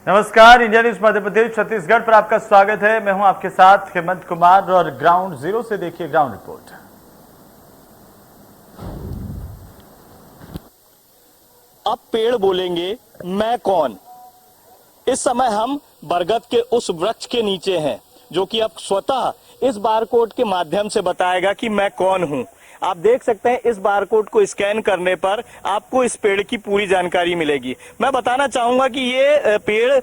नमस्कार, India news Madhya Pradesh Chhattisgarh पर आपका स्वागत है। मैं हूं आपके साथ हेमंत कुमार और ग्राउंड जीरो से देखिए ग्राउंड रिपोर्ट। अब पेड़ बोलेंगे मैं कौन। इस समय हम बरगद के उस वृक्ष के नीचे हैं जो कि अब स्वतः इस बारकोड के माध्यम से बताएगा कि मैं कौन हूं। आप देख सकते हैं इस बारकोड को स्कैन करने पर आपको इस पेड़ की पूरी जानकारी मिलेगी। मैं बताना चाहूंगा कि ये पेड़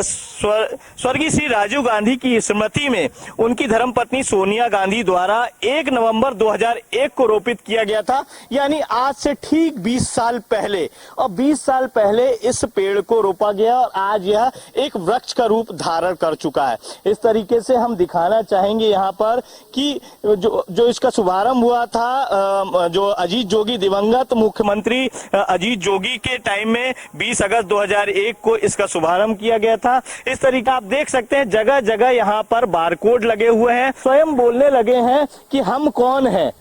स्वर्गीय श्री राजीव गांधी की स्मृति में उनकी धर्मपत्नी सोनिया गांधी द्वारा 1 नवंबर 2001 को रोपित किया गया था, यानी आज से ठीक 20 साल पहले। और 20 साल पहले इस पेड़ को रोपा गया और आज यह एक वृक्ष का रूप धारण कर चुका है। इस तरीके से हम दिखाना चाहेंगे यहाँ पर कि जो इसका शुभारंभ हुआ था, जो अजीत जोगी, दिवंगत मुख्यमंत्री अजीत जोगी के टाइम में 20 अगस्त 2001 को इसका शुभारंभ किया गया था। इस तरीके आप देख सकते हैं जगह जगह यहाँ पर बारकोड लगे हुए हैं। स्वयं बोलने लगे हैं कि हम कौन हैं,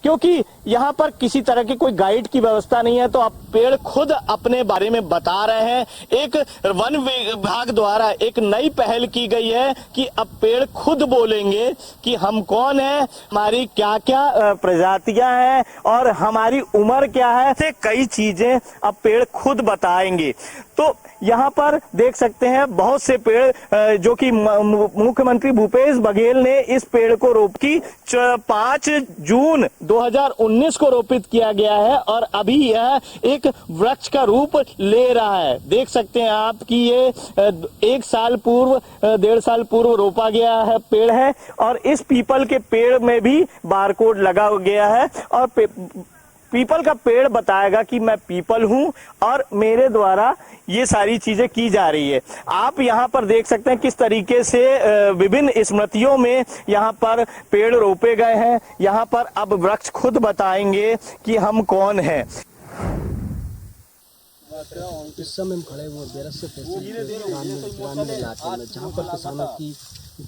क्योंकि यहाँ पर किसी तरह की कोई गाइड की व्यवस्था नहीं है। तो अब पेड़ खुद अपने बारे में बता रहे हैं। एक वन विभाग द्वारा एक नई पहल की गई है कि अब पेड़ खुद बोलेंगे कि हम कौन हैं, हमारी क्या क्या प्रजातियां हैं और हमारी उम्र क्या है। ऐसे कई चीजें अब पेड़ खुद बताएंगे। तो यहाँ पर देख सकते हैं बहुत से पेड़ जो कि मुख्यमंत्री भूपेश बघेल ने इस पेड़ को रोपी 5 जून 2019 को रोपित किया गया है और अभी यह एक वृक्ष का रूप ले रहा है। देख सकते हैं आप कि ये 1 साल पूर्व, 1.5 साल पूर्व रोपा गया है पेड़ है और इस पीपल के पेड़ में भी बारकोड लगा गया है और पीपल का पेड़ बताएगा कि मैं पीपल हूं और मेरे द्वारा ये सारी चीजें की जा रही है। आप यहाँ पर देख सकते हैं किस तरीके से विभिन्न स्मृतियों में यहाँ पर पेड़ रोपे गए हैं। यहाँ पर अब वृक्ष खुद बताएंगे कि हम कौन हैं। इस समय हम खड़े हुए बेरस से ग्रामीण इलाके में, जहाँ पर किसानों की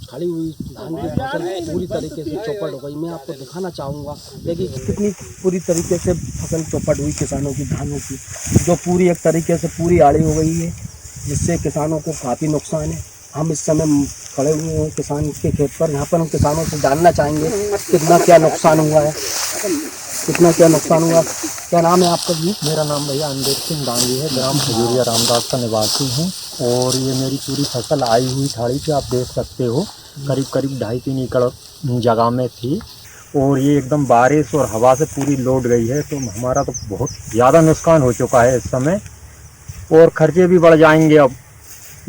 खड़ी हुई धान की फसल पूरी तरीके से चौपट हो गई। मैं आपको दिखाना चाहूँगा, देखिए कितनी पूरी तरीके से फसल चौपट हुई किसानों की, धानों की, जो पूरी एक तरीके से पूरी आड़ी हो गई है, जिससे किसानों को काफ़ी नुकसान है। हम इस समय खड़े हुए हैं किसान के खेत पर। यहाँ पर हम किसानों से जानना चाहेंगे कितना क्या नुकसान हुआ है, कितना क्या नुकसान हुआ। क्या नाम है आपका जी? मेरा नाम भैया अंदेर सिंह डांगी है, ग्राम खजूरिया रामदास का निवासी हूँ। और ये मेरी पूरी फसल आई हुई ठाड़ी पे आप देख सकते हो, करीब करीब 2.5-3 एकड़ जगह में थी और ये एकदम बारिश और हवा से पूरी लौट गई है। तो हमारा तो बहुत ज़्यादा नुकसान हो चुका है इस समय और खर्चे भी बढ़ जाएंगे। अब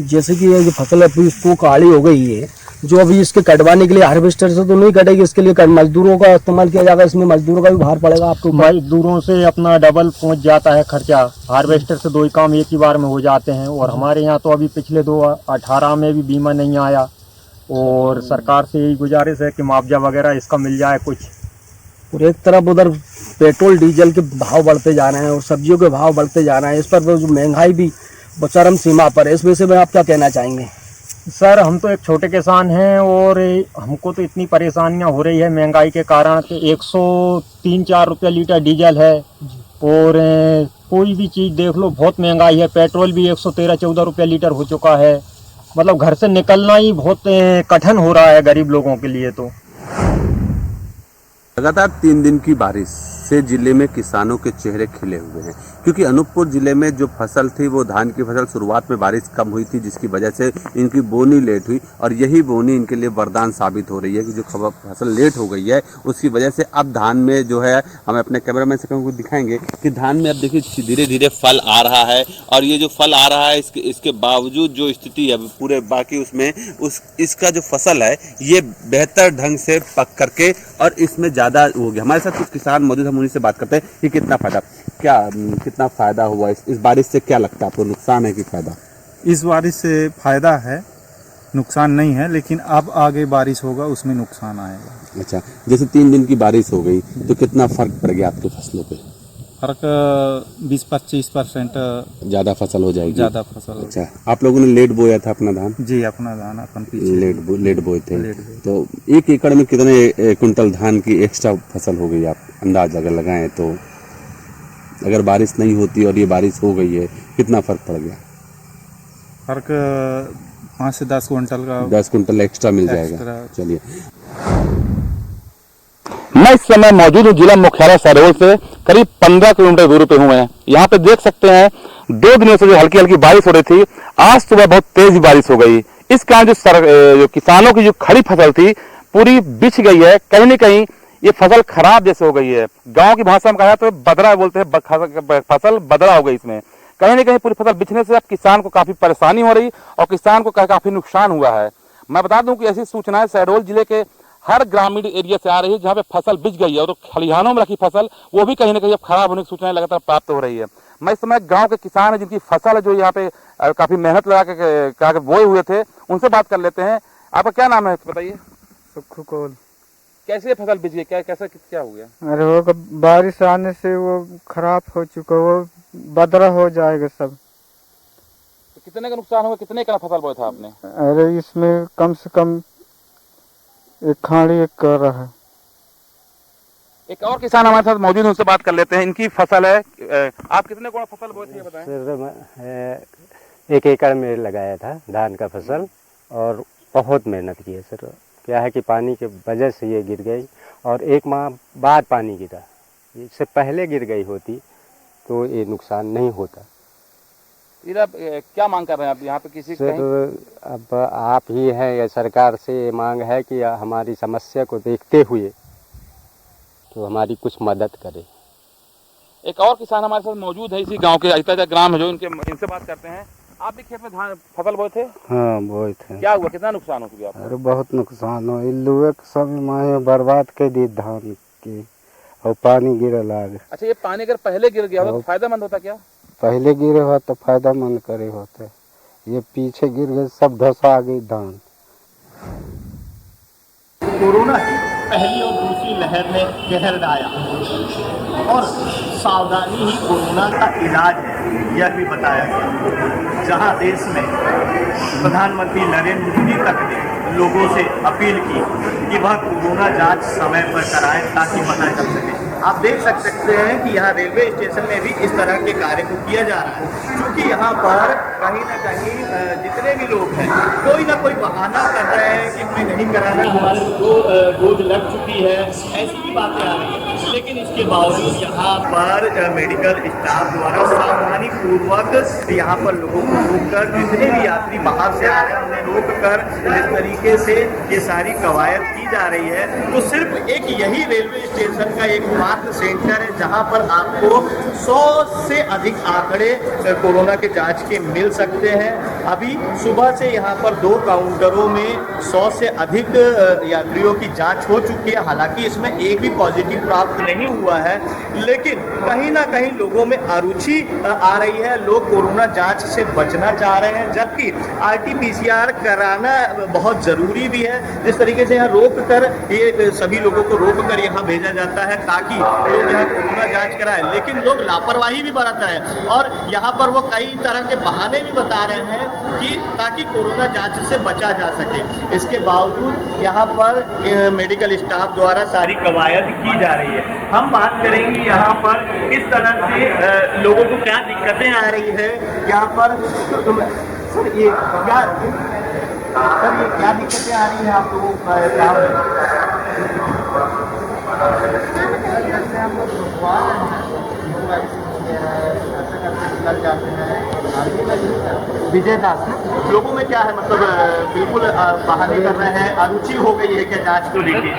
जैसे कि ये जो फसल अभी इसको काली हो गई है, जो अभी इसके कटवाने के लिए हार्वेस्टर से तो नहीं कटेगी, इसके लिए मजदूरों का इस्तेमाल किया जाएगा। इसमें मजदूरों का भी भार पड़ेगा आपको। मजदूरों से अपना डबल पहुंच जाता है खर्चा। हार्वेस्टर से 2 ही काम एक ही बार में हो जाते हैं और हमारे यहाँ तो अभी पिछले 2018 में भी बीमा नहीं आया और सरकार से यही गुजारिश है कि मुआवजा वगैरह इसका मिल जाए कुछ। और एक तरफ उधर पेट्रोल डीजल के भाव बढ़ते जा रहे हैं और सब्जियों के भाव बढ़ते जा रहे हैं। इस पर जो महंगाई भी चरम सीमा पर है। इस विषय में आप क्या कहना चाहेंगे? सर, हम तो एक छोटे किसान हैं और हमको तो इतनी परेशानियां हो रही है महंगाई के कारण कि 103-104 रुपये लीटर डीजल है और कोई भी चीज़ देख लो बहुत महंगाई है। पेट्रोल भी 113-114 रुपये लीटर हो चुका है। मतलब घर से निकलना ही बहुत कठिन हो रहा है गरीब लोगों के लिए। तो लगातार 3 दिन की बारिश से जिले में किसानों के चेहरे खिले हुए हैं, क्योंकि अनूपपुर जिले में जो फसल थी वो धान की फसल शुरुआत में बारिश कम हुई थी, जिसकी वजह से इनकी बोनी लेट हुई और यही बोनी इनके लिए वरदान साबित हो रही है कि जो फसल लेट हो गई है उसकी वजह से अब धान में जो है, हम अपने कैमरामैन से कहूँ दिखाएंगे कि धान में अब देखिए धीरे धीरे फल आ रहा है और ये जो फल आ रहा है इसके बावजूद जो स्थिति है पूरे बाकी उसमें इसका जो फसल है ये बेहतर ढंग से पक करके और इसमें ज़्यादा हो गया। हमारे साथ कुछ किसान मौजूद, हम उन्हीं से बात करते हैं कि कितना फायदा हुआ इस बारिश से। क्या लगता है आपको, नुकसान है कि फायदा? इस बारिश से फायदा है, नुकसान नहीं है, लेकिन अब आगे बारिश होगा उसमें नुकसान आएगा। अच्छा, जैसे 3 दिन की बारिश हो गई तो कितना फर्क पड़ गया आपकी फसलों पे? फर्क 20-25% ज्यादा फसल हो जाएगी। ज्यादा फसल। अच्छा, आप लोगों ने लेट बोया था अपना धान? जी, अपना धान अपन पीछे लेट बोए थे। तो 1 एकड़ में कितने कुंटल धान की एक्स्ट्रा फसल हो गई, आप अंदाज अगर लगाएं तो? अगर बारिश नहीं होती और ये बारिश हो गई है, कितना फर्क पड़ गया? फर्क 5 से 10 क्विंटल का 10 कुंटल एक्स्ट्रा मिल जाएगा। एक्स्ट्रा। चलिए, मैं इस समय मौजूद हूँ जिला मुख्यालय शहडोल से करीब 15 किलोमीटर दूर पे हुए हैं। यहाँ पे देख सकते हैं 2 दिनों से जो हल्की हल्की बारिश हो रही थी, आज सुबह बहुत तेज बारिश हो गई। इस कारण जो किसानों की जो खड़ी फसल थी पूरी बिछ गई है। कहीं न कहीं ये फसल खराब जैसे हो गई है। गांव की भाषा में कहा तो बदरा बोलते हैं, फसल बदरा हो गई इसमें। कहीं न कहीं पूरी फसल बिछने से अब किसान को काफी परेशानी हो रही और किसान को काफी नुकसान हुआ है। मैं बता दूं कि ऐसी सूचनाएं शहडोल जिले के हर ग्रामीण एरिया से आ रही है जहाँ पे फसल बिछ गई है और खलिहानों में रखी फसल वो भी कहीं ना कहीं अब खराब होने की सूचनाएं लगातार प्राप्त हो रही है। मैं इस समय गांव के किसान है जिनकी फसल है जो यहाँ पे काफी मेहनत लगा के बोए हुए थे, उनसे बात कर लेते हैं। आपका क्या नाम है बताइए? सुखू कोल। कैसे फसल बिछ गई, क्या हो गया? अरे वो बारिश आने से वो खराब हो चुका, वो बदरा हो जाएगा सब। तो कितने का नुकसान होगा? कितने का फसल बोया था आपने? अरे इसमें कम से कम एक खाड़ी एक कर रहा है। एक और किसान हमारे साथ मौजूद है, उनसे बात कर लेते हैं। इनकी फसल है, आप कितने को फसल बोए थे ये बताएं? सर 1 एकड़ में लगाया था धान का फसल और बहुत मेहनत की है सर। क्या है कि पानी के वजह से ये गिर गई और 1 माह बाद पानी गिरा। इससे पहले गिर गई होती तो ये नुकसान नहीं होता। क्या मांग कर रहे हैं आप यहाँ पे? किसी सर अब आप ही हैं या सरकार से मांग है कि हमारी समस्या को देखते हुए तो हमारी कुछ मदद करे। एक और किसान हमारे साथ मौजूद है इसी गांव के, अहिता ग्राम है जो, इनसे बात करते हैं। आप भी खेत में धान फसल बोए थे? हाँ बोए थे। क्या हुआ, कितना नुकसान हो गया आपको? अरे बहुत नुकसान हो, इल्लुए सब माहे बर्बाद कर दी धान की और पानी गिरे लाग। अच्छा, ये पानी अगर पहले गिर गया होता तो फायदेमंद होता क्या? पहले गिरे हो तो फायदा मंद करे होते, ये पीछे गिर गए सब धसा गई धान। कोरोना की पहली और दूसरी लहर ने कहर ढाया और सावधानी ही कोरोना का इलाज है, यह भी बताया गया। जहां देश में प्रधानमंत्री नरेंद्र मोदी तक ने लोगों से अपील की कि वह कोरोना जांच समय पर कराएं ताकि पता चल सके। आप देख सकते हैं कि यहाँ रेलवे स्टेशन में भी इस तरह के कार्य को किया जा रहा है, क्योंकि यहाँ पर कहीं ना कहीं जितने भी लोग हैं कोई ना कोई बहाना कर रहे हैं कि हमें नहीं कराना, हमारे 2 डोज लग चुकी है, ऐसी भी बातें आ रही हैं। लेकिन इसके बावजूद यहाँ पर मेडिकल स्टाफ द्वारा सावधानी पूर्वक यहाँ पर लोगों को रोककर, जितने भी यात्री बाहर से आ रहे हैं उन्हें रोककर जिस तरीके से ये सारी कवायद की जा रही है, तो सिर्फ एक यही रेलवे स्टेशन का एक मात्र सेंटर है जहाँ पर आपको 100 से अधिक आंकड़े कोरोना के जांच के मिल सकते हैं। अभी सुबह से यहाँ पर 2 काउंटरों में 100 से अधिक यात्रियों की जांच हो चुकी है। हालांकि इसमें एक भी पॉजिटिव प्राप्त नहीं हुआ है, लेकिन कहीं ना कहीं लोगों में अरुचि आ रही है। लोग कोरोना जांच से बचना चाह रहे हैं, जबकि RT-PCR कराना बहुत ज़रूरी भी है। जिस तरीके से यहाँ रोक कर ये सभी लोगों को रोक कर यहाँ भेजा जाता है ताकि लोग यहाँ कोरोना जांच कराएं, लेकिन लोग लापरवाही भी बरत रहे हैं और यहाँ पर वो कई तरह के बहाने भी बता रहे हैं कि ताकि कोरोना जांच से बचा जा सके। इसके बावजूद यहाँ पर मेडिकल स्टाफ द्वारा सारी कवायद की जा रही है। हम बात करेंगे यहाँ पर किस तरह से लोगों को क्या दिक्कतें आ रही है यहाँ पर। सर ये क्या दिक्कतें आ रही है आप लोगों को? विजय दास, लोगों में क्या है, मतलब बिल्कुल बहाने कर रहे हैं, अरुचि हो गई है क्या जांच को लेके?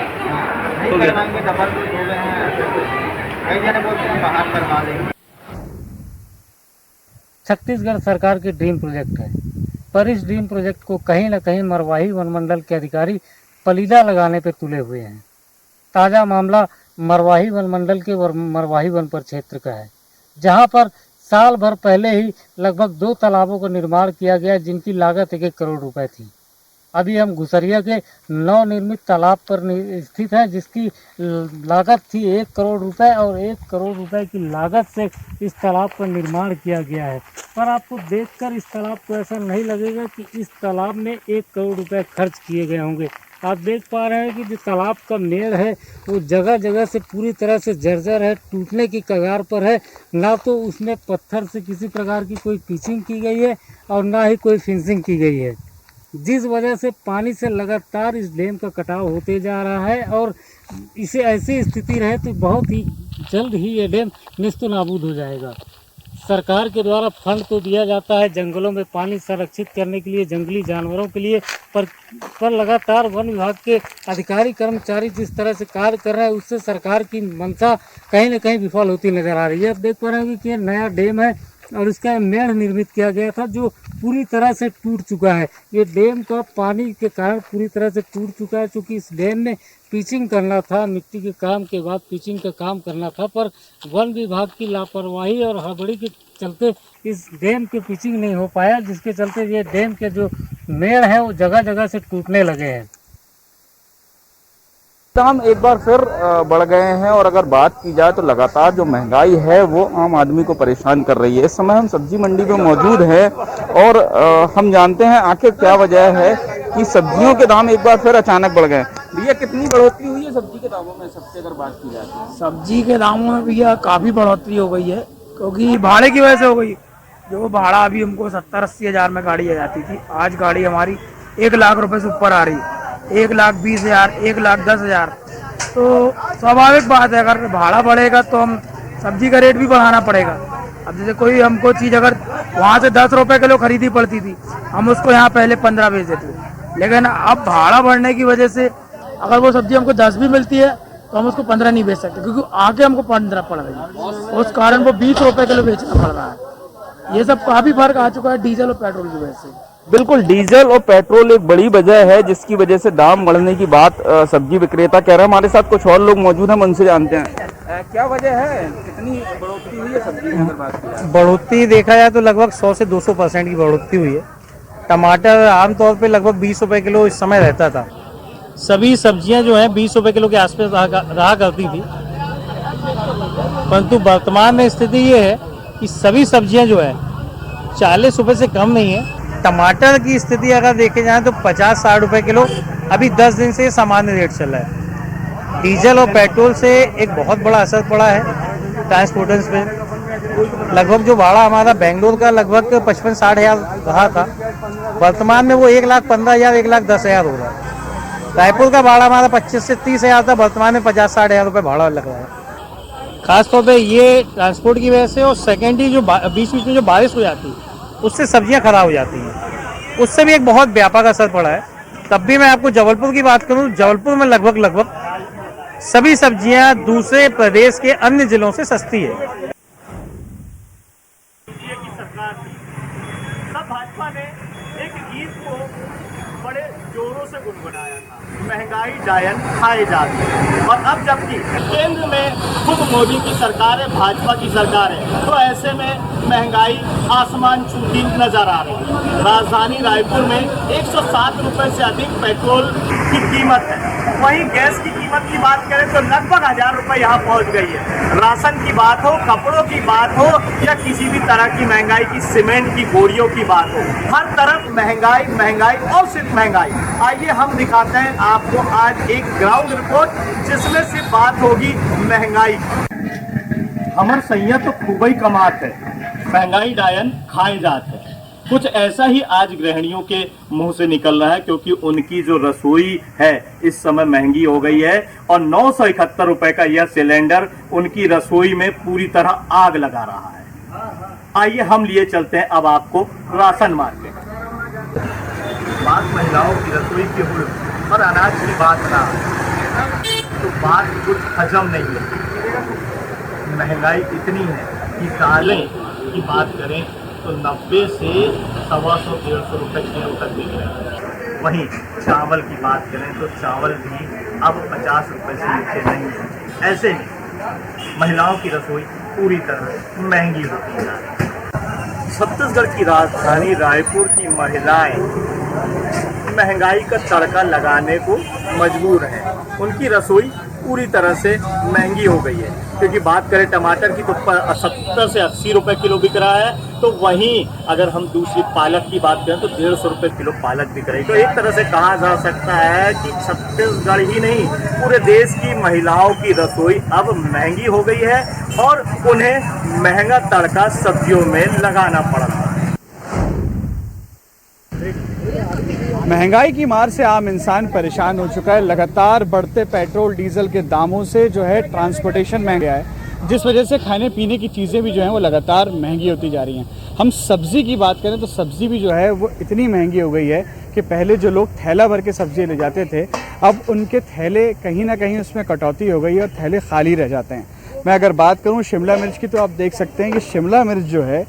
छत्तीसगढ़ सरकार की ड्रीम प्रोजेक्ट है, पर इस ड्रीम प्रोजेक्ट को कहीं न कहीं मरवाही वनमंडल के अधिकारी पलीदा लगाने पर तुले हुए हैं। ताज़ा मामला मरवाही वनमंडल के मरवाही वन परिक्षेत्र का है, जहां पर साल भर पहले ही लगभग 2 तालाबों का निर्माण किया गया, जिनकी लागत 1 करोड़ रुपए थी। अभी हम घुसरिया के नवनिर्मित तालाब पर स्थित हैं, जिसकी लागत थी 1 करोड़ रुपए और 1 करोड़ रुपए की लागत से इस तालाब का निर्माण किया गया है। पर आपको देखकर इस तालाब को ऐसा नहीं लगेगा कि इस तालाब में 1 करोड़ रुपए खर्च किए गए होंगे। आप देख पा रहे हैं कि जो तालाब का मेड़ है वो जगह जगह से पूरी तरह से जर्जर है, टूटने की कगार पर है। ना तो उसमें पत्थर से किसी प्रकार की कोई पिचिंग की गई है और ना ही कोई फिनिशिंग की गई है, जिस वजह से पानी से लगातार इस डैम का कटाव होते जा रहा है। और इसे ऐसी स्थिति रहे तो बहुत ही जल्द ही ये डैम नेस्तो नाबूद हो जाएगा। सरकार के द्वारा फंड तो दिया जाता है जंगलों में पानी संरक्षित करने के लिए, जंगली जानवरों के लिए, पर लगातार वन विभाग के अधिकारी कर्मचारी जिस तरह से कार्य कर रहे हैं उससे सरकार की मंशा कहीं न कहीं विफल होती नजर आ रही है। अब देख पा रहे हैं कि ये नया डैम है और इसका मेढ़ निर्मित किया गया था जो पूरी तरह से टूट चुका है। ये डैम का पानी के कारण पूरी तरह से टूट चुका है, क्योंकि इस डैम में पिचिंग करना था, मिट्टी के काम के बाद पिचिंग का काम करना था, पर वन विभाग की लापरवाही और हड़बड़ी के चलते इस डैम के पिचिंग नहीं हो पाया, जिसके चलते ये डैम के जो मेढ़ है वो जगह जगह से टूटने लगे हैं। दाम एक बार फिर बढ़ गए हैं और अगर बात की जाए तो लगातार जो महंगाई है वो आम आदमी को परेशान कर रही है। इस समय हम सब्जी मंडी में मौजूद हैं और हम जानते हैं आखिर क्या वजह है कि सब्जियों के दाम एक बार फिर अचानक बढ़ गए। भैया कितनी बढ़ोतरी हुई है सब्जी के दामों में सबसे अगर बात की जाए तो? सब्जी के दामों में भैया काफ़ी बढ़ोतरी हो गई है, क्योंकि भाड़े की वजह से हो गई। जो भाड़ा अभी हमको 70-80 हज़ार में गाड़ी आ जाती थी, आज गाड़ी हमारी 1 लाख रुपए से ऊपर आ रही है, 1,20,000, 1,10,000। तो स्वाभाविक बात है, अगर भाड़ा बढ़ेगा तो हम सब्जी का रेट भी बढ़ाना पड़ेगा। अब जैसे कोई हमको चीज़ अगर वहाँ से 10 रुपए किलो खरीदी पड़ती थी, हम उसको यहाँ पहले 15 बेच देते थे, लेकिन अब भाड़ा बढ़ने की वजह से अगर वो सब्जी हमको 10 भी मिलती है तो हम उसको 15 नहीं बेच सकते, क्योंकि आगे हमको 15 पड़ रही है। उस कारण वो 20 रुपए किलो बेचना पड़ रहा है। ये सब काफ़ी फर्क आ चुका है डीजल और पेट्रोल की वजह से। बिल्कुल, डीजल और पेट्रोल एक बड़ी वजह है जिसकी वजह से दाम बढ़ने की बात सब्जी विक्रेता कह रहे हैं। हमारे साथ कुछ और लोग मौजूद हैं, उनसे जानते हैं क्या वजह है, कितनी बढ़ोतरी हुई है सब्जी में अगर बात की जाए? बढ़ोतरी देखा जाए तो लगभग 100 से 200% की बढ़ोतरी हुई है। टमाटर आमतौर पे लगभग 20 रुपए किलो इस समय रहता था। सभी सब्जियां जो हैं 20 रुपए किलो के आसपास रहा करती थी, परंतु वर्तमान में स्थिति ये है कि सभी सब्जियां जो है 40 रुपए से कम नहीं है। टमाटर की स्थिति अगर देखे जाए तो 50-60 रुपए किलो अभी 10 दिन से सामान्य रेट चल रहा है। डीजल और पेट्रोल से एक बहुत बड़ा असर पड़ा है ट्रांसपोर्टेशन पे। लगभग जो भाड़ा हमारा बेंगलोर का लगभग 55-60 हज़ार रहा था, वर्तमान में वो 1,15,000, 1,10,000 हो रहा है। रायपुर का भाड़ा हमारा 25 से 30 हज़ार था, वर्तमान में 50-60 हज़ार रुपये भाड़ा लग रहा है। खासतौर पे ये ट्रांसपोर्ट की वजह से, और सेकेंडरी जो बीच बीच में जो बारिश हो जाती है उससे सब्जियां खराब हो जाती हैं, उससे भी एक बहुत व्यापक असर पड़ा है। तब भी मैं आपको जबलपुर की बात करूं, जबलपुर में लगभग सभी सब्जियां दूसरे प्रदेश के अन्य जिलों से सस्ती है। भाजपा ने एक गीत को बड़े जोरों से गुनगुनाया था, महंगाई डायन खाए जाते हैं। और अब जबकि केंद्र में खुद मोदी की सरकार है, भाजपा की सरकार है, तो ऐसे में महंगाई आसमान छूती नजर आ रही है। राजधानी रायपुर में 107 रुपए से अधिक पेट्रोल की कीमत है। वहीं गैस की कीमत की बात करें तो लगभग 1,000 रुपए यहाँ पहुँच गई है। राशन की बात हो, कपड़ों की बात हो, या किसी भी तरह की महंगाई की, सीमेंट की बोरियों की बात हो, हर तरफ महंगाई महंगाई और सिर्फ महंगाई। आइए हम दिखाते हैं आपको आज एक ग्राउंड रिपोर्ट जिसमें सिर्फ बात होगी महंगाई। हमर सैया तो खूब ही कमात है, महंगाई डायन खाए जाते हैं। कुछ ऐसा ही आज गृहिणियों के मुंह से निकल रहा है, क्योंकि उनकी जो रसोई है इस समय महंगी हो गई है और 971 रुपए का यह सिलेंडर उनकी रसोई में पूरी तरह आग लगा रहा है। आइए हम लिए चलते हैं अब आपको राशन मार्केट। बात महिलाओं की रसोई की हुई और अनाज की बात ना तो बात कुछ हजम नहीं है। महंगाई इतनी है कि दालें की बात करें तो 90 से 125-150 रुपए किलो तक बिक रहे हैं। वहीं चावल की बात करें तो चावल भी अब 50 रुपए से नीचे नहीं है। ऐसे में महिलाओं की रसोई पूरी तरह महंगी होती है। छत्तीसगढ़ की राजधानी रायपुर की महिलाएं महंगाई का तड़का लगाने को मजबूर हैं। उनकी रसोई पूरी तरह से महंगी हो गई है। क्योंकि बात करें टमाटर की तो 70 से 80 रुपए किलो बिक रहा है, तो वहीं अगर हम दूसरी पालक की बात करें तो 150 रुपए किलो पालक बिक रही है। तो एक तरह से कहा जा सकता है कि छत्तीसगढ़ ही नहीं पूरे देश की महिलाओं की रसोई अब महंगी हो गई है और उन्हें महंगा तड़का सब्जियों में लगाना पड़ रहा है। महंगाई की मार से आम इंसान परेशान हो चुका है। लगातार बढ़ते पेट्रोल डीजल के दामों से जो है ट्रांसपोर्टेशन महंगा है, जिस वजह से खाने पीने की चीज़ें भी जो हैं वो लगातार महंगी होती जा रही हैं। हम सब्ज़ी की बात करें तो सब्ज़ी भी जो है वो इतनी महंगी हो गई है कि पहले जो लोग थैला भर के सब्ज़ी ले जाते थे, अब उनके थैले कहीं ना कहीं उसमें कटौती हो गई है और थैले खाली रह जाते हैं। मैं अगर बात करूँ शिमला मिर्च की तो आप देख सकते हैं कि शिमला मिर्च जो है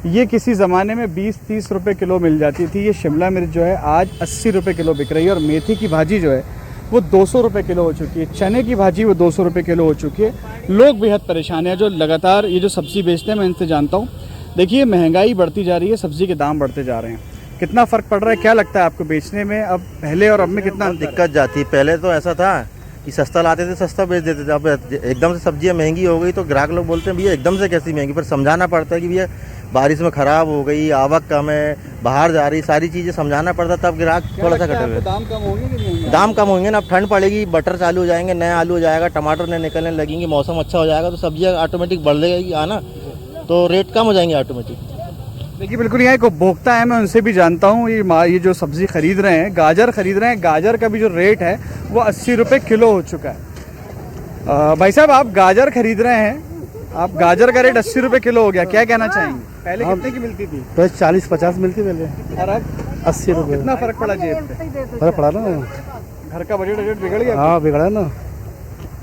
ये किसी ज़माने में 20-30 रुपए किलो मिल जाती थी। ये शिमला मिर्च जो है आज 80 रुपए किलो बिक रही है। और मेथी की भाजी जो है वो 200 रुपए किलो हो चुकी है। चने की भाजी वो 200 रुपए किलो हो चुकी है। लोग बेहद परेशान हैं जो लगातार ये जो सब्ज़ी बेचते हैं, मैं इनसे जानता हूँ। देखिए महंगाई बढ़ती जा रही है, सब्ज़ी के दाम बढ़ते जा रहे हैं। कितना फ़र्क पड़ रहा है, क्या लगता है आपको बेचने में अब पहले और अब में कितना दिक्कत जाती है? पहले तो ऐसा था कि सस्ता लाते थे, सस्ता बेच देते थे। अब एकदम से सब्जियां महंगी हो गई तो ग्राहक लोग बोलते हैं भैया एकदम से कैसी महंगी, पर समझाना पड़ता है कि भैया बारिश में ख़राब हो गई, आवक कम है, बाहर जा रही, सारी चीज़ें समझाना पड़ता, तब ग्राहक थोड़ा सा कटे। दाम कम होंगे कि नहीं? दाम कम होंगे ना, अब ठंड पड़ेगी, बटर चालू हो जाएंगे, नया आलू हो जाएगा, टमाटर नए निकलने लगेंगे, मौसम अच्छा हो जाएगा तो सब्जियाँ ऑटोमेटिक बढ़ जाएगी आना, तो रेट कम हो जाएंगे ऑटोमेटिक। देखिए बिल्कुल यहाँ एक उपभोक्ता है, मैं उनसे भी जानता हूँ। ये जो सब्ज़ी खरीद रहे हैं, गाजर खरीद रहे हैं, गाजर का भी जो रेट है वो 80 रुपये किलो हो चुका है। भाई साहब आप गाजर खरीद रहे हैं, आप गाजर का रेट 80 रुपये किलो हो गया, क्या कहना चाहेंगे? पहले कितने की मिलती थी? तो 40-50 मिलती पहले और अब 80 रुपये। कितना फ़र्क पड़ा जेब पे? फर्क पड़ा ना, घर का बजट बिगड़ गया। हाँ बिगड़ा ना।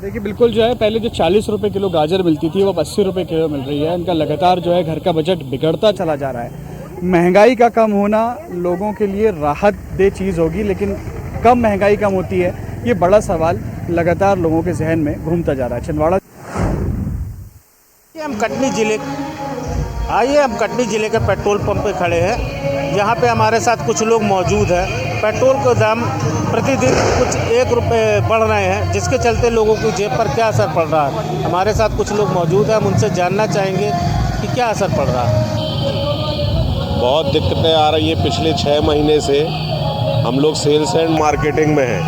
देखिए बिल्कुल जो है पहले जो 40 रुपये किलो गाजर मिलती थी वो अब 80 रुपये किलो मिल रही है। इनका लगातार जो है घर का बजट बिगड़ता चला जा रहा है। महंगाई का कम होना लोगों के लिए राहत दे चीज़ होगी, लेकिन कब महंगाई कम होती है ये बड़ा सवाल लगातार लोगों के जहन में घूमता जा रहा है। छिंदवाड़ा हम कटनी जिले के पेट्रोल पंप पे खड़े हैं। यहाँ पे हमारे साथ कुछ लोग मौजूद हैं। पेट्रोल के दाम प्रतिदिन कुछ 1 रुपये बढ़ रहे हैं, जिसके चलते लोगों की जेब पर क्या असर पड़ रहा है। हमारे साथ कुछ लोग मौजूद हैं, हम उनसे जानना चाहेंगे कि क्या असर पड़ रहा है। बहुत दिक्कतें आ रही है। पिछले 6 महीने से हम लोग सेल्स एंड मार्केटिंग में हैं,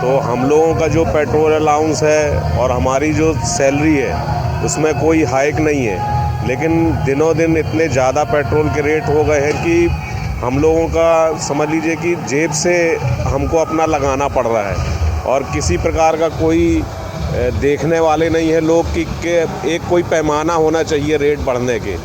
तो हम लोगों का जो पेट्रोल अलाउंस है और हमारी जो सैलरी है उसमें कोई हाइक नहीं है। लेकिन दिनों दिन इतने ज़्यादा पेट्रोल के रेट हो गए हैं कि हम लोगों का समझ लीजिए कि जेब से हमको अपना लगाना पड़ रहा है और किसी प्रकार का कोई देखने वाले नहीं है लोग कि एक कोई पैमाना होना चाहिए रेट बढ़ने के,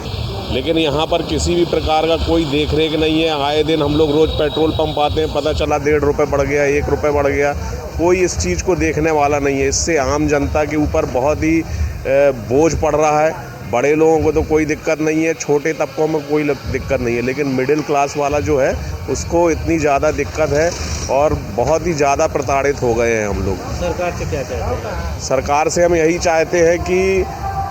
लेकिन यहाँ पर किसी भी प्रकार का कोई देख रेख नहीं है। आए दिन हम लोग रोज़ पेट्रोल पंप आते हैं, पता चला 1.5 रुपये बढ़ गया, 1 रुपये बढ़ गया, कोई इस चीज़ को देखने वाला नहीं है। इससे आम जनता के ऊपर बहुत ही बोझ पड़ रहा है। बड़े लोगों को तो कोई दिक्कत नहीं है, छोटे तबकों में कोई दिक्कत नहीं है, लेकिन मिडिल क्लास वाला जो है उसको इतनी ज़्यादा दिक्कत है और बहुत ही ज़्यादा प्रताड़ित हो गए हैं हम लोग। सरकार से क्या चाहते हैं? सरकार से हम यही चाहते हैं कि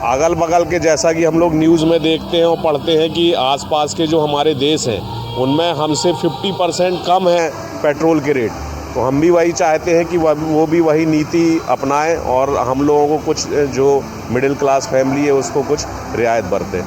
अगल बगल के, जैसा कि हम लोग न्यूज़ में देखते हैं और पढ़ते हैं कि आसपास के जो हमारे देश हैं उनमें हमसे 50% कम है पेट्रोल के रेट, तो हम भी वही चाहते हैं कि वो भी वही नीति अपनाएं और हम लोगों को कुछ जो मिडिल क्लास फैमिली है उसको कुछ रियायत बरतें।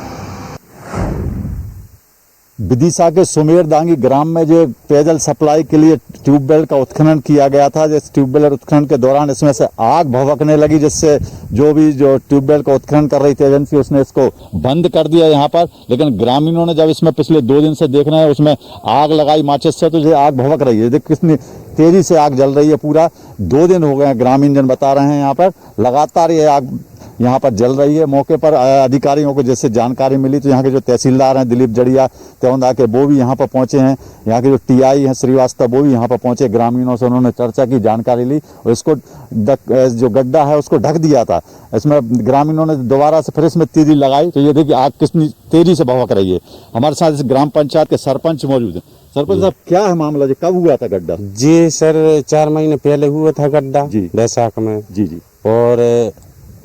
विदिशा के सुमेरदांगी ग्राम में जो पेयजल सप्लाई के लिए ट्यूबवेल का उत्खनन किया गया था, जिस ट्यूबवेल उत्खनन के दौरान इसमें से आग भभकने लगी, जिससे जो ट्यूबवेल का उत्खनन कर रही थी एजेंसी उसने इसको बंद कर दिया यहाँ पर। लेकिन ग्रामीणों ने जब इसमें पिछले 2 दिन से देख रहे हैं उसमें आग लगाई माचिस से, तो ये आग भभक रही है। देख कितनी तेजी से आग जल रही है। पूरा 2 दिन हो गए हैं, ग्रामीण जन बता रहे हैं यहाँ पर लगातार ये आग यहाँ पर जल रही है। मौके पर अधिकारियों को जैसे जानकारी मिली तो यहाँ के जो तहसीलदार हैं दिलीप जड़िया तेवंदा के, वो भी यहाँ पर पहुंचे हैं। यहाँ के जो टीआई हैं श्रीवास्तव, वो भी यहाँ पर पहुंचे। ग्रामीणों से उन्होंने चर्चा की, जानकारी ली और इसको जो गड्ढा है उसको ढक दिया था। इसमें ग्रामीणों ने दोबारा से फिर इसमें तेजी लगाई, तो ये देखिए आग कितनी तेजी से भभक रही है। हमारे साथ इस ग्राम पंचायत के सरपंच मौजूद है। सरपंच साहब क्या है मामला जी, कब हुआ था गड्ढा? जी सर 4 महीने पहले हुआ था गड्ढा जी, बैसाख में जी। और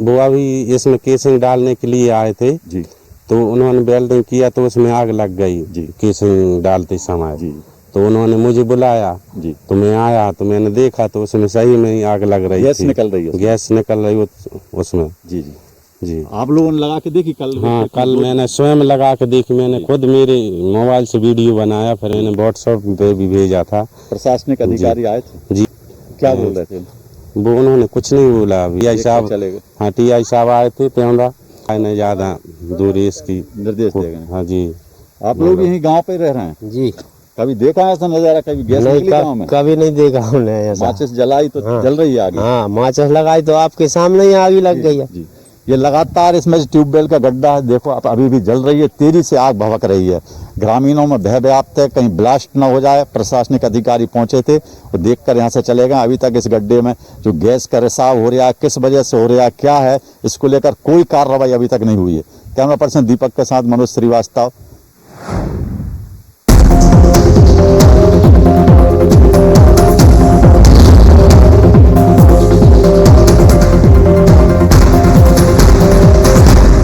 बुआ भी इसमें केसिंग डालने के लिए आए थे जी, तो उन्होंने वेल्डिंग किया तो उसमें आग लग गई जी, केसिंग डालते समय जी। तो उन्होंने मुझे बुलाया जी। तो मैं आया तो मैंने देखा तो उसमें सही में ही आग लग रही गैस थी। निकल रही है उसमें। गैस निकल रही उसमें। जी जी जी आप लोगों ने लगा के देखी कल? हाँ, कल मैंने स्वयं लगा के देखी। मैंने खुद मेरे मोबाइल से वीडियो बनाया, फिर मैंने व्हाट्सएप पे भी भेजा था। प्रशासनिक अधिकारी आए थे? जी। क्या बोल रहे थे? वो उन्होंने कुछ नहीं बोला। टीआई साहब, हाँ टीआई साहब आए थे पेंदा, ने ज्यादा दूरी इसकी निर्देश दिए गए। हाँ जी। आप लोग यहीं गांव पे रह रहे हैं? जी। कभी देखा है ऐसा नजारा? कभी गैस निकली गांव में? कभी नहीं देखा हमने ऐसा। माचिस जलाई तो जल रही है आगे? हाँ, माचिस लगाई तो आपके सामने ही आग लग गई है। जी। ये लगातार इसमें ट्यूबवेल का गड्ढा है, देखो आप अभी भी जल रही है, तेजी से आग भभक रही है। ग्रामीणों में भय व्याप्त है कहीं ब्लास्ट न हो जाए। प्रशासनिक अधिकारी पहुंचे थे और देखकर यहाँ से चले गए। अभी तक इस गड्ढे में जो गैस का रिसाव हो रहा है, किस वजह से हो रहा है, क्या है, इसको लेकर कोई कार्रवाई अभी तक नहीं हुई है। कैमरा पर्सन दीपक के साथ मनोज श्रीवास्तव।